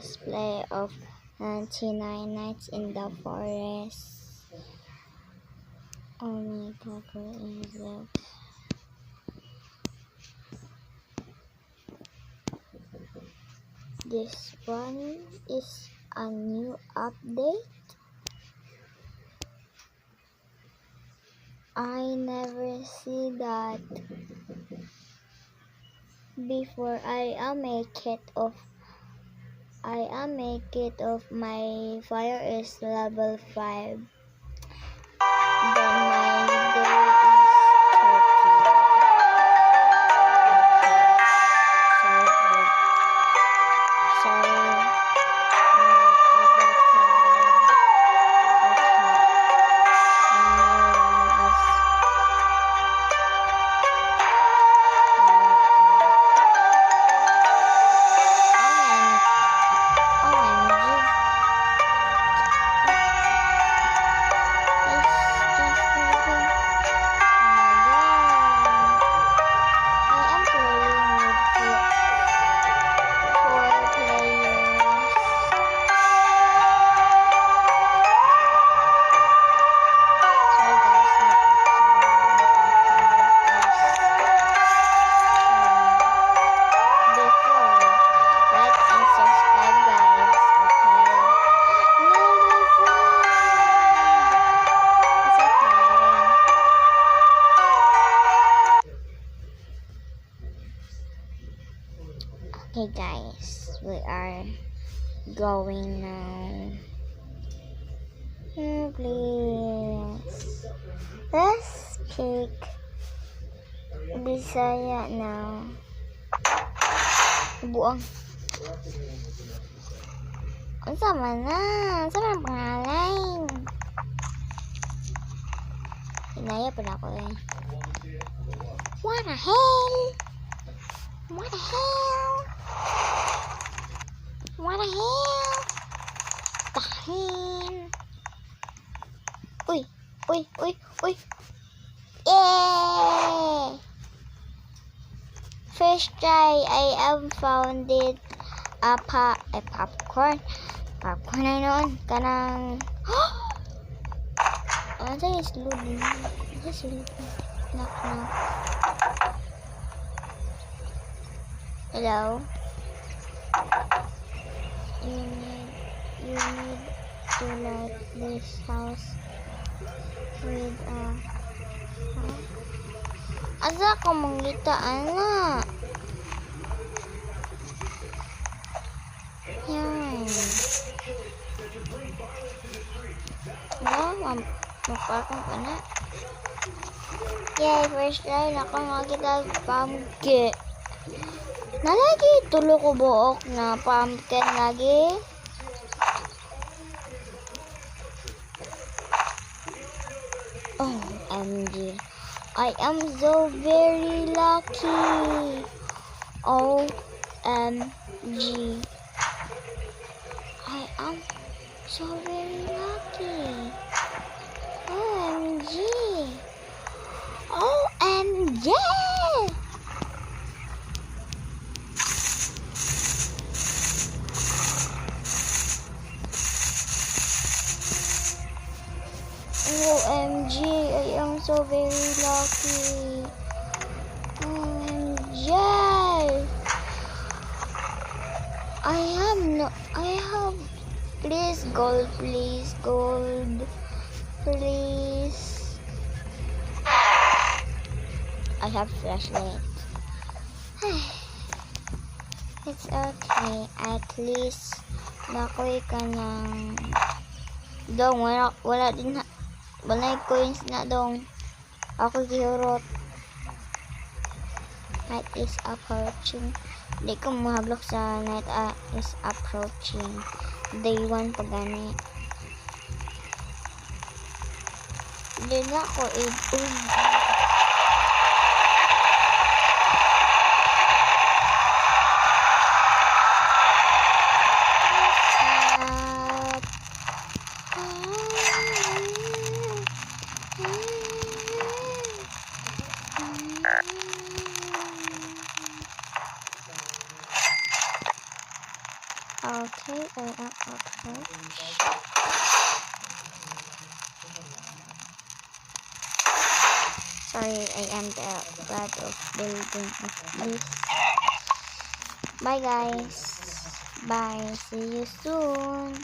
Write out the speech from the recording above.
cosplay of 99 Nights in the Forest. Oh my god, what is that? This one is a new update. I never see that before. I am make it of my fire is level 5. Then my day is 30. Sorry. Okay guys, we are going now. Please, let's pick Bisaya now. Buang. Ang sama na. Sama ang pangalan. Hinaya pa na ako eh. What the hell? What the hell? What the hell? Tahin. Uy, uy, uy, uy. Yay! First try, I have found it. Popcorn. Popcorn na noon. Kanang... Ano tayo is loading? Yes, loading. Knock, knock. Hello? You need to light this house with asa ko mangita ana. Yan. No, mapakang ka na. Yay, first try na ko makita pumpkin. Nalagi tulo ko buok na pumpkin lagi. OMG. I am so very lucky. OMG. I am so very lucky. OMG. OMG. OMG, I am so very lucky. OMG. I have, please gold, please gold, please. I have flashlight. It's okay, at least nakuha ka ng dong, wala din balay coins na dong. Ako gihurot. Night is approaching. Hindi ko mahablok sa night is approaching. Day 1 pagani. Hindi na ako Okay, I am okay. Sorry, I am the god of building of this. Bye guys. Bye. See you soon.